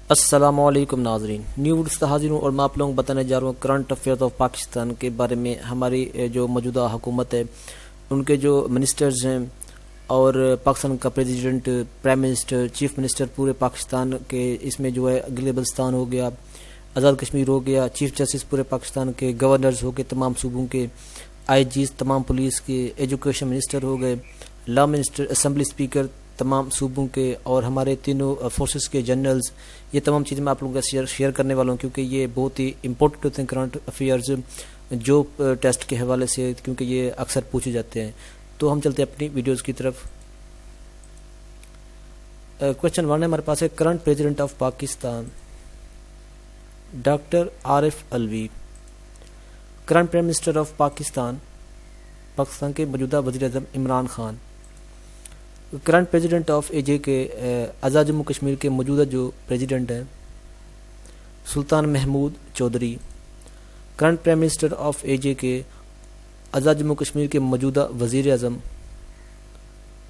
السلام علیکم ناظرین، نیوز کا حاضر ہوں اور میں آپ لوگوں کو بتانے جا رہا ہوں کرنٹ افیئرز آف پاکستان کے بارے میں۔ ہماری جو موجودہ حکومت ہے، ان کے جو منسٹرز ہیں اور پاکستان کا president, prime minister, chief minister پورے پاکستان کے، اس میں جو ہے گلگت بلتستان ہو گیا، آزاد کشمیر ہو گیا، چیف جسٹس پورے پاکستان کے، گورنرز ہو گئے تمام صوبوں کے، آئی جیز تمام پولیس کے، ایجوکیشن منسٹر ہو گئے، لا منسٹر، اسمبلی اسپیکر تمام صوبوں کے، اور ہمارے تینوں فورسز کے جنرلز، یہ تمام چیزیں میں آپ لوگوں کے شیئر کرنے والا ہوں کیونکہ یہ بہت ہی امپورٹنٹ ہوتے ہیں کرنٹ افیئرز جو ٹیسٹ کے حوالے سے، کیونکہ یہ اکثر پوچھے جاتے ہیں۔ تو ہم چلتے ہیں اپنی ویڈیوز کی طرف۔ کوشچن 1 ہے ہمارے پاس ہے، current president of Pakistan doctor Arif Alvi. Current prime minister of Pakistan, Pakistan کے موجودہ وزیر اعظم Imran Khan. Current president of A J K, Azad Jammu Kashmir کے موجودہ جو پریزیڈنٹ ہیں Sultan Mahmood Chaudhry. Current prime minister of A J K, Azad Jammu Kashmir کے موجودہ وزیر اعظم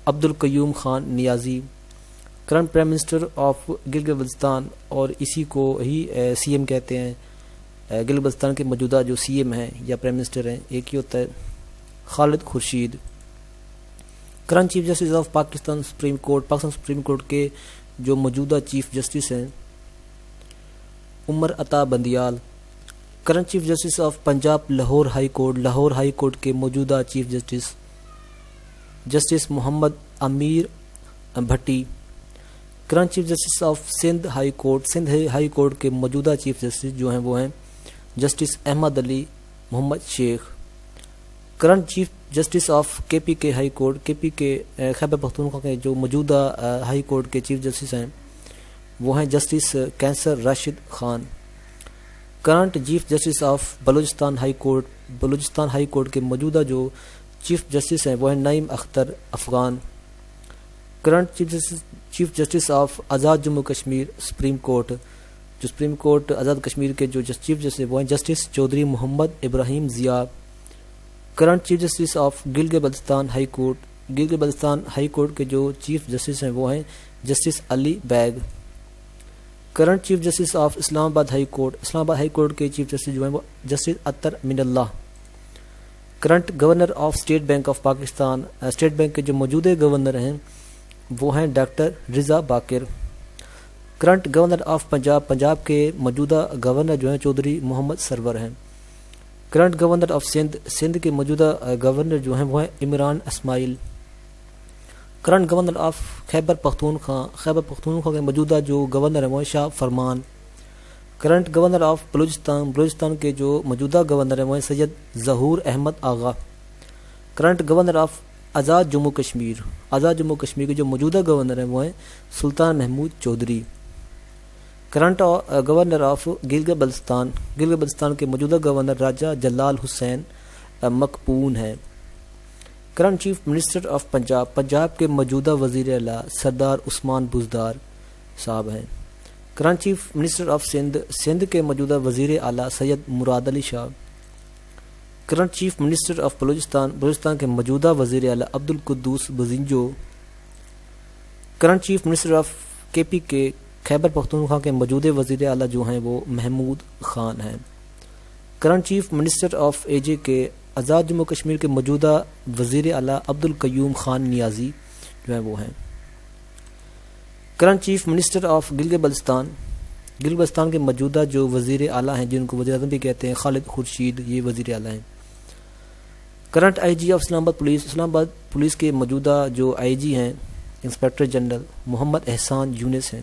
Abdul Qayyum Khan Niazi. Current prime minister of Gilgit Baltistan, اور اسی کو ہی سی ایم کہتے ہیں، گلگت بلتستان کے موجودہ جو سی ایم ہیں یا پرائم منسٹر ہیں، ایک ہی ہوتا ہے، Khalid Khurshid. Current chief justice of Pakistan supreme court, Pakistan supreme court کے جو موجودہ چیف جسٹس ہیں Umar Ata Bandial. Current chief justice of Punjab Lahore high court, Lahore high court کے موجودہ chief justice justice Muhammad Amir Bhatti. Current chief justice of Sindh high court, Sindh high court کے موجودہ چیف جسٹس جو ہیں وہ ہیں justice Ahmad Ali Muhammad Sheikh. Current chief justice of K P کے high court, کے پی کے خیبر پختونخوا کے جو موجودہ ہائی کورٹ کے چیف جسٹس ہیں وہ ہیں justice Qaiser Rashid Khan. Current chief justice of Balochistan high court, Balochistan high court کے موجودہ جو چیف جسٹس ہیں وہ ہیں Naeem Akhtar Afghan. Current chief justice of Azad Jammu Kashmir supreme court, جو سپریم کورٹ آزاد کشمیر کے جو چیف جسٹس ہیں وہ ہیں justice Chaudhry Muhammad Ibrahim Zia. Current chief justice of Gilgit Baltistan high court, Gilgit Baltistan high court کے جو چیف جسٹس ہیں وہ ہیں justice Ali Baig. Current chief justice of Islamabad high court, Islamabad high court کے چیف جسٹس جو ہیں وہ justice Athar Minallah. Current governor of state bank of Pakistan, state bank کے جو موجودہ گورنر ہیں وہ ہیں doctor Reza Baqir. Current governor of Punjab, Punjab کے موجودہ گورنر جو ہیں چودھری محمد سرور ہیں۔ Current governor of Sindh, Sindh کے موجودہ گورنر جو ہیں وہ ہیں Imran Ismail. Current governor of Khyber Pakhtunkhwa, Khyber Pakhtunkhwa کے موجودہ جو گورنر ہیں وہ ہیں Shah Farman. Current governor of Balochistan, Balochistan کے جو موجودہ گورنر ہیں وہ ہیں Syed Zahoor Ahmed Agha. Current governor of Azad Jammu Kashmir, Azad Jammu Kashmir کے جو موجودہ گورنر ہیں وہ ہیں Sultan Mahmood Chaudhry. Current governor of Gilgit Baltistan, Gilgit Baltistan کے موجودہ گورنر راجہ جلال حسین مقپون ہیں۔ Current chief minister of Punjab, Punjab کے موجودہ وزیر اعلیٰ سردار عثمان بزدار صاحب ہیں۔ Current chief minister of Sindh, Sindh کے موجودہ وزیر اعلیٰ Syed Murad Ali Shah. Current chief minister of Balochistan, Balochistan کے موجودہ وزیر اعلیٰ Abdul Quddus Bizenjo. Current chief minister of K P کے خیبر پختونخوا کے موجودہ وزیر اعلیٰ جو ہیں وہ محمود خان ہیں۔ Current chief minister of A J K, Azad Jammu Kashmir کے موجودہ وزیر اعلیٰ عبدالقیوم خان نیازی جو ہیں وہ ہیں۔ Current chief minister of Gilgit Baltistan, Gilgit Baltistan کے موجودہ جو وزیر اعلیٰ ہیں جن کو وزیر اعظم بھی کہتے ہیں، خالد خورشید، یہ وزیر اعلیٰ ہیں۔ کرنٹ آئی جی آف اسلام آباد پولیس، اسلام آباد پولیس کے موجودہ جو آئی جی ہیں انسپیکٹر جنرل محمد احسان یونس ہیں۔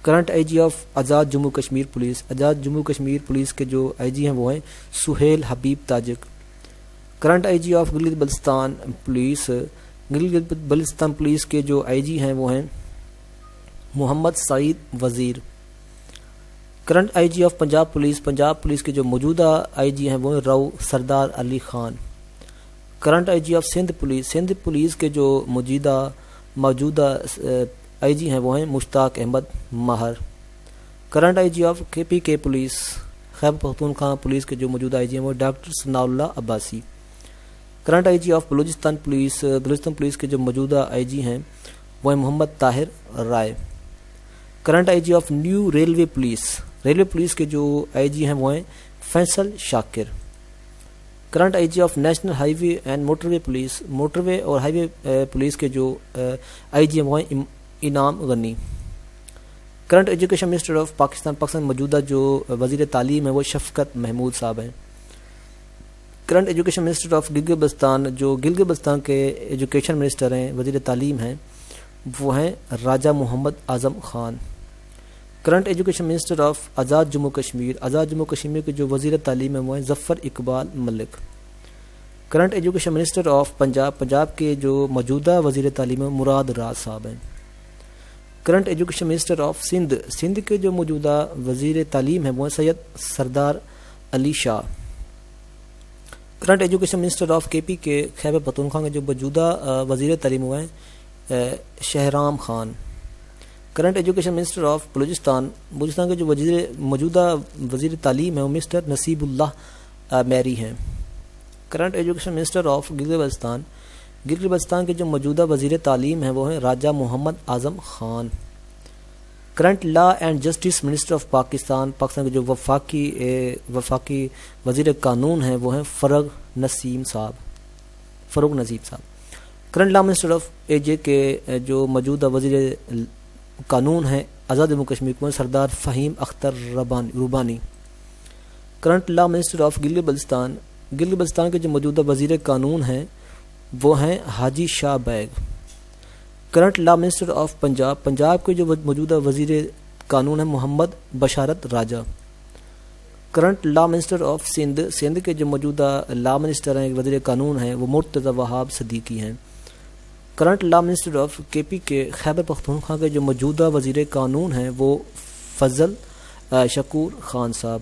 Current I G of Azad Jammu Kashmir police, Azad Jammu Kashmir police کے جو آئی جی ہیں وہ ہیں Sohail Habib Tajik. Current I G of Gilgit Baltistan police, Gilgit Baltistan police کے جو آئی جی ہیں وہ ہیں Muhammad Saeed Wazir. Current I G of Punjab police, Punjab police کے جو موجودہ آئی جی ہیں وہ ہیں Rao Sardar Ali Khan. Current I G of Sindh police, Sindh police کے جو موجودہ آئی جی ہیں وہ ہیں مشتاق احمد ماہر۔ Current I G of K P کے پولیس، خیبر پختونخوا پولیس کے جو موجودہ آئی جی ہیں وہ doctor Sanaullah Abbasi. Current I G of Balochistan police, Balochistan police کے جو موجودہ آئی جی ہیں وہ ہیں Muhammad Tahir Rai. Current I G of new railway police کے جو آئی جی ہیں وہ ہیں Faisal Shakir. Current I G of national highway and motorway اور ہائی وے پولیس کے جو آئی جی ہیں وہ ہیں Inam Ghani. Current education minister of Pakistan موجودہ جو وزیر تعلیم ہے وہ شفقت محمود صاحب ہیں. Current education minister of Gilgit Baltistan جو گلگت بلتستان کے ایجوکیشن منسٹر ہیں وزیر تعلیم ہیں وہ ہیں Raja Muhammad Azam Khan. Current education minister of Azad Jammu Kashmir کے جو وزیر تعلیم ہیں وہ ہیں Zafar Iqbal Malik. Current education minister of Punjab کے جو موجودہ وزیر تعلیم ہیں مراد راز صاحب ہیں. Current education minister of Sindh کے جو موجودہ وزیر تعلیم ہیں وہ ہیں سید سردار علی Shah. Current education minister of K P کے خیبر پختونخوا کے جو موجودہ وزیر تعلیم ہوئے ہیں Shahram Khan. Current education minister of Balochistan کے جو موجودہ وزیر تعلیم ہیں وہ مسٹر نصیب اللہ میری ہیں. Current education minister of Gilgit Baltistan کے جو موجودہ وزیر تعلیم ہیں وہ ہیں Raja Muhammad Azam Khan. Current law and justice minister of Pakistan کے جو وفاقی وزیر قانون ہیں وہ ہیں فروغ نسیم صاحب. Current law minister of A J کے جو موجودہ وزیر قانون ہیں آزاد جموں کشمیر کو Sardar Fahim Akhtar Rabbani. Current law minister of Gilgit Baltistan کے جو موجودہ وزیر قانون ہیں وہ ہیں Haji Shah Baig. Current law minister of Punjab کے جو موجودہ وزیر قانون ہیں Muhammad Basharat Raja. Current law minister of Sindh کے جو موجودہ لا منسٹر ہیں وزیر قانون ہیں وہ مرتضی وہاب صدیقی ہیں. Current law minister of K P کے خیبر پختونخوا کے جو موجودہ وزیر قانون ہیں وہ فضل Shakoor Khan sahib.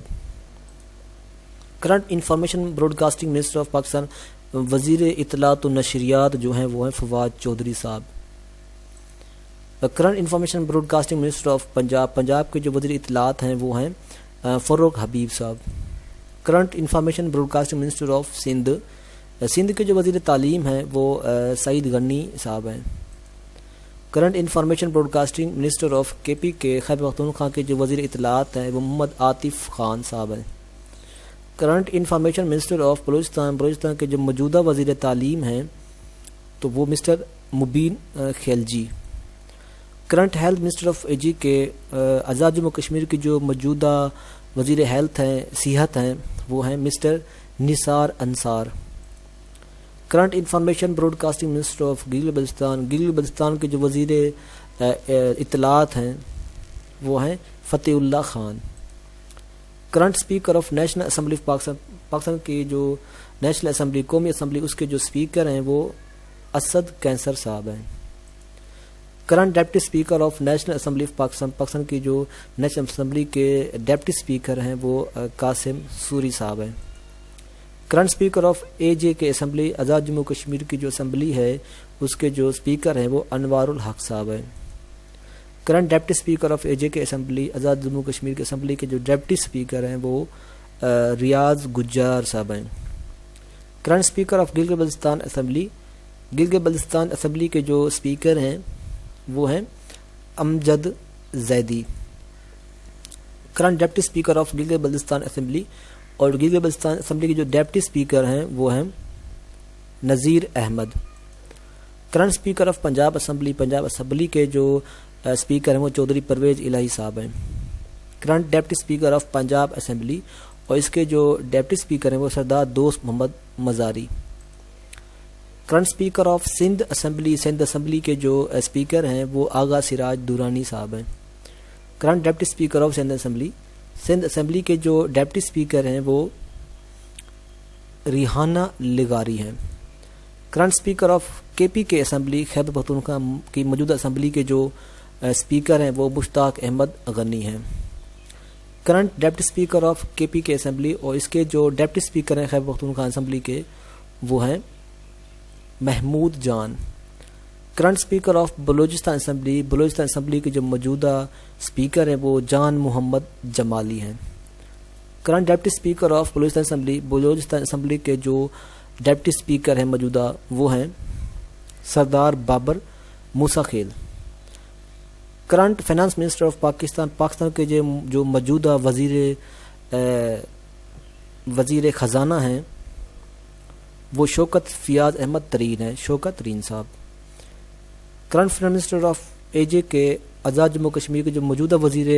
Current information broadcasting minister of Pakistan وزیر اطلاعات و نشریات جو ہیں وہ ہیں Fawad Chaudhry sahib. Current information broadcasting minister of Punjab کے جو وزیر اطلاعات ہیں وہ ہیں Farogh Habib sahib. Current information broadcasting minister of Sindh کے جو وزیر تعلیم ہیں وہ سعید غنی صاحب ہیں. Current information broadcasting minister of K P کے خیبر پختونخوا کے جو وزیر اطلاعات ہیں وہ محمد عاطف خان صاحب ہیں. Current information minister of Balochistan کے جو موجودہ وزیر تعلیم ہیں تو وہ mister Mubeen Khilji. Current health minister of A J K Azad Jammu Kashmir کی جو موجودہ وزیر ہیلتھ ہیں صحت ہیں وہ ہیں mister Nisar Ansar. Current information broadcasting minister of Gilgit Baltistan کے جو وزیر اطلاعات ہیں وہ ہیں Fatehullah Khan. Current speaker of national assembly of Pakistan کی جو نیشنل اسمبلی قومی اسمبلی اس کے جو اسپیکر ہیں وہ اسد کینسر صاحب ہیں. Current deputy speaker of national assembly of Pakistan کی جو نیشنل اسمبلی کے ڈپٹی اسپیکر ہیں وہ قاسم سوری صاحب ہیں. Current speaker of A J کے اسمبلی آزاد جموں کشمیر کی جو اسمبلی ہے اس کے جو اسپیکر ہیں وہ انوار الحق صاحب ہیں. Current deputy speaker of A J کے اسمبلی آزاد جموں کشمیر کے اسمبلی کے جو ڈپٹی اسپیکر ہیں وہ ریاض گجار صاحب ہیں. Current speaker of Gilgit Baltistan assembly کے جو اسپیکر ہیں وہ ہیں Amjad Zaidi. Current deputy speaker of Gilgit Baltistan assembly اور گلگت بلتستان اسمبلی کے جو ڈپٹی اسپیکر ہیں وہ ہیں Nazir Ahmad. Current speaker of Punjab assembly کے جو اسپیکر ہیں وہ چودھری پرویز الہی صاحب ہیں. Current deputy speaker of Punjab assembly اور اس کے جو ڈپٹی اسپیکر ہیں وہ Sardar Dost Muhammad Mazari. Current speaker of Sindh assembly کے جو اسپیکر ہیں وہ آغا سراج دورانی صاحب ہیں. Current deputy speaker of Sindh assembly کے جو ڈپٹی اسپیکر ہیں وہ ریحانہ لغاری ہیں. Current speaker of K P کے اسمبلی خیبر پختونخوا کی موجودہ اسمبلی کے جو اسپیکر ہیں وہ مشتاق احمد غنی ہیں. Current deputy speaker of K P کے اسمبلی اور اس کے جو ڈپٹی اسپیکر ہیں خیبر پختونخوا اسمبلی کے وہ ہیں Mahmood Jan. Current speaker of Balochistan assembly کے جو موجودہ اسپیکر ہیں وہ جان محمد جمالی ہیں. Current deputy speaker of Balochistan assembly کے جو ڈپٹی اسپیکر ہیں موجودہ وہ ہیں Sardar Babar Musa Khel. Current finance minister of Pakistan, Pakistan کے جو موجودہ وزیر خزانہ ہیں وہ شوکت فیاض احمد ترین ہیں، شوکت ترین صاحب۔ Current finance minister of A J K Azad Jammu Kashmir کے جو موجودہ وزیر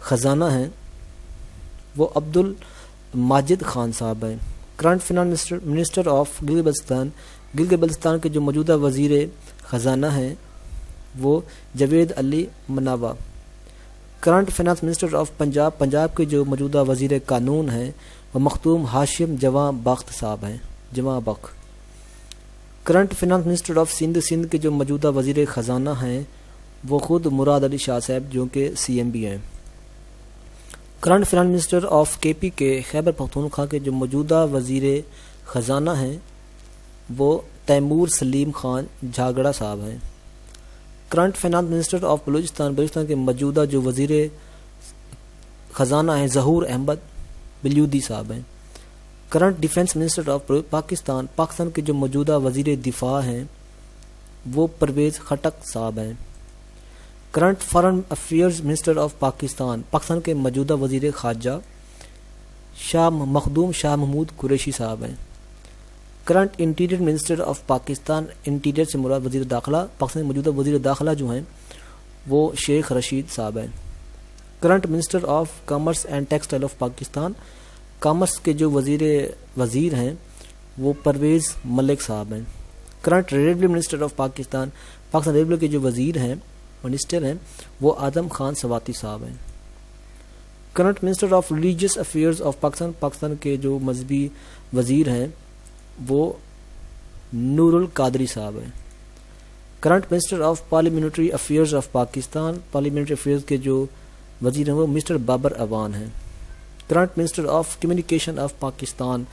خزانہ ہیں وہ عبد الماجد خان صاحب ہیں۔ Current finance minister of Gilgit Baltistan, Gilgit Baltistan کے جو موجودہ وزیر خزانہ ہیں وہ Javed Ali Manawa. Current finance minister of Punjab, Punjab کے جو موجودہ وزیر قانون ہیں وہ مختوم ہاشم جواں بخت صاحب ہیں، جواں بخت۔ Current finance minister of Sindh, Sindh کے جو موجودہ وزیر خزانہ ہیں وہ خود مراد علی شاہ صاحب جو کہ سی ایم بھی ہیں۔ Current finance minister of K P کے خیبر پختونخوا کے جو موجودہ وزیر خزانہ ہیں وہ تیمور سلیم خان جھاگڑا صاحب ہیں۔ Current finance minister of Balochistan, Balochistan کے موجودہ جو وزیر خزانہ ہیں ظہور احمد بلیودی صاحب ہیں۔ Current defence minister of Pakistan, Pakistan کے جو موجودہ وزیر دفاع ہیں وہ پرویز خٹک صاحب ہیں۔ Current foreign affairs minister of Pakistan, Pakistan کے موجودہ وزیر خارجہ شاہ مخدوم شاہ محمود قریشی صاحب ہیں۔ Current interior minister of Pakistan, interior سے مراد وزیر داخلہ، پاکستان کے موجودہ وزیر داخلہ جو ہیں وہ شیخ رشید صاحب ہیں۔ Current minister of commerce and textile of Pakistan, commerce کے جو وزیر ہیں وہ پرویز ملک صاحب ہیں۔ Current railway minister of Pakistan, Pakistan railway کے جو منسٹر ہیں وہ آدم خان سواتی صاحب ہیں۔ Current minister of religious affairs of Pakistan, Pakistan کے جو مذہبی وزیر ہیں وہ نور القادری صاحب ہیں۔ Current minister of parliamentary affairs of Pakistan, parliamentary affairs کے جو وزیر ہیں وہ مسٹر بابر اوان ہیں۔ Current minister of communication of Pakistan,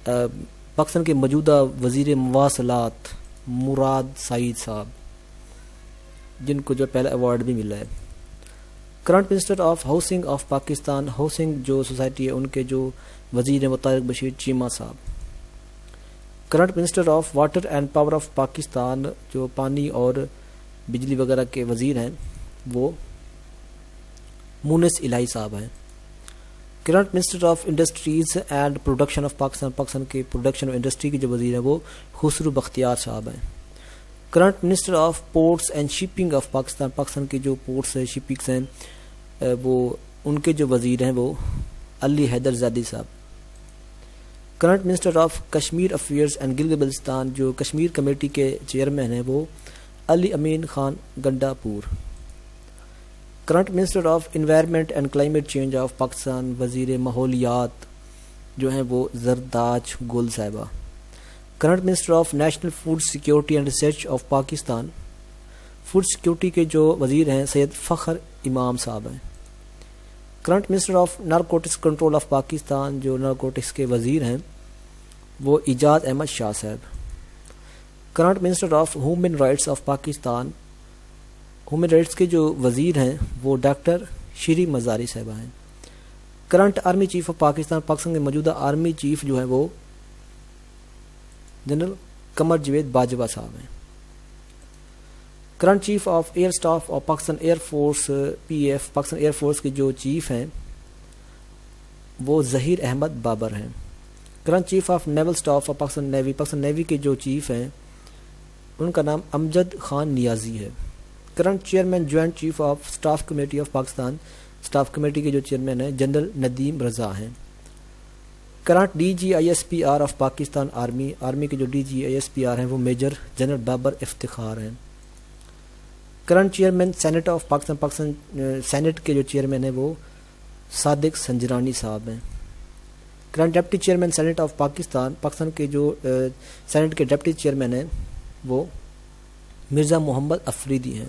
Pakistan کے موجودہ وزیر مواصلات مراد سعید صاحب جن کو جو پہلا ایوارڈ بھی ملا ہے۔ Current minister of housing of Pakistan, housing جو سوسائٹی ہے ان کے جو وزیر ہیں وہ طارق بشیر چیمہ صاحب۔ Current minister of water and power of Pakistan, جو پانی اور بجلی وغیرہ کے وزیر ہیں وہ مونس الہی صاحب ہیں۔ Current minister of industries and production of Pakistan, Pakistan کے پروڈکشن اور انڈسٹری کے جو وزیر ہیں وہ خسرو بختیار صاحب ہیں۔ Current minister of ports and shipping of Pakistan, Pakistan کے جو پورٹس ہیں شپنگس ہیں وہ ان کے جو وزیر ہیں وہ علی حیدر زادی صاحب۔ Current minister of Kashmir affairs and Gilgit Baltistan, جو کشمیر کمیٹی کے چیئرمین ہیں وہ علی امین خان گنڈا پور۔ Current minister of environment and climate change of Pakistan, وزیر ماحولیات جو ہیں وہ زرداج گل صاحبہ۔ Current minister of national food security and research of Pakistan, food security کے جو وزیر ہیں سید فخر امام صاحب ہیں۔ Current minister of narcotics control of Pakistan, جو نارکوٹکس کے وزیر ہیں وہ ایجاد احمد شاہ صاحب۔ Current minister of human rights of Pakistan, human rights کے جو وزیر ہیں وہ ڈاکٹر شری مزاری صاحبہ ہیں۔ Current army chief of Pakistan, Pakistan کے موجودہ آرمی چیف جو ہیں وہ جنرل قمر جاوید باجوہ صاحب ہیں۔ Current chief of air staff of Pakistan air force P F, Pakistan air force کے جو چیف ہیں وہ ظہیر احمد بابر ہیں۔ Current chief of naval staff of Pakistan navy, Pakistan navy کے جو چیف ہیں ان کا نام امجد خان نیازی ہے۔ Current chairman joint chief of staff committee of Pakistan, staff committee کے جو چیئرمین ہیں جنرل ندیم رضا ہیں۔ Current D G I S P R of Pakistan army, army کے جو D G I S P R ہیں وہ میجر جنرل بابر افتخار ہیں۔ Current chairman senate of Pakistan, Pakistan senate کے جو چیئرمین ہیں وہ صادق سنجرانی صاحب ہیں۔ Current deputy chairman senate of Pakistan, Pakistan کے جو سینٹ کے ڈپٹی چیئرمین ہیں وہ مرزا محمد افریدی ہیں۔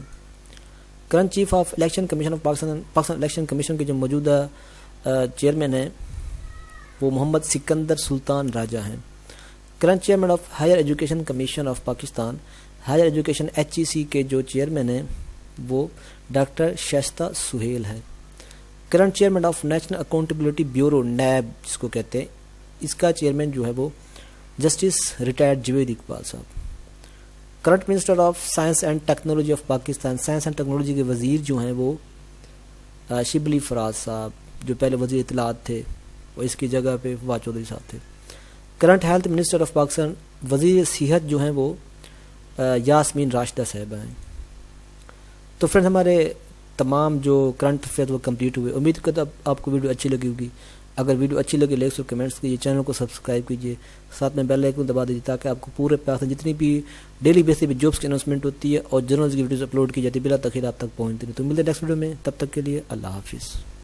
Current chief of election commission of Pakistan, Pakistan election commission کے جو موجودہ چیئرمین ہیں وہ محمد سکندر سلطان راجہ ہیں۔ Current chairman of higher education commission of Pakistan, higher education H E C کے جو چیئرمین ہیں وہ ڈاکٹر شائستہ سہیل ہیں۔ Current chairman of national accountability bureau NAB جس کو کہتے ہیں، اس کا چیئرمین جو ہے وہ جسٹس ریٹائرڈ جوید اقبال صاحب۔ Current minister of science and technology of Pakistan, science and technology کے وزیر جو ہیں وہ شبلی فراز صاحب، جو پہلے وزیر اطلاعات تھے، اور اس کی جگہ پہ فواد چودھری صاحب تھے۔ Current health minister of Pakistan, وزیر صحت جو ہیں وہ یاسمین راشدہ صاحبہ ہیں۔ تو فرینڈ ہمارے تمام جو کرنٹ افیئر وہ کمپلیٹ ہوئے۔ امید کرتا ہوں آپ کو ویڈیو اچھی لگی ہوگی۔ اگر ویڈیو اچھی لگے لائکس اور کمنٹس کیجیے، چینل کو سبسکرائب کیجیے، ساتھ میں بیل آئیکن دبا دیجیے تاکہ آپ کو پورے پاکستان جتنی بھی ڈیلی بیس پہ جابس کی اناؤنسمنٹ ہوتی ہے اور جرنلز کی ویڈیوز اپلوڈ کی جاتی ہے بلا تاخیر آپ تک پہنچتی ہے۔ تو ملتے ہیں نیکسٹ ویڈیو میں، تب تک کے لیے اللہ حافظ۔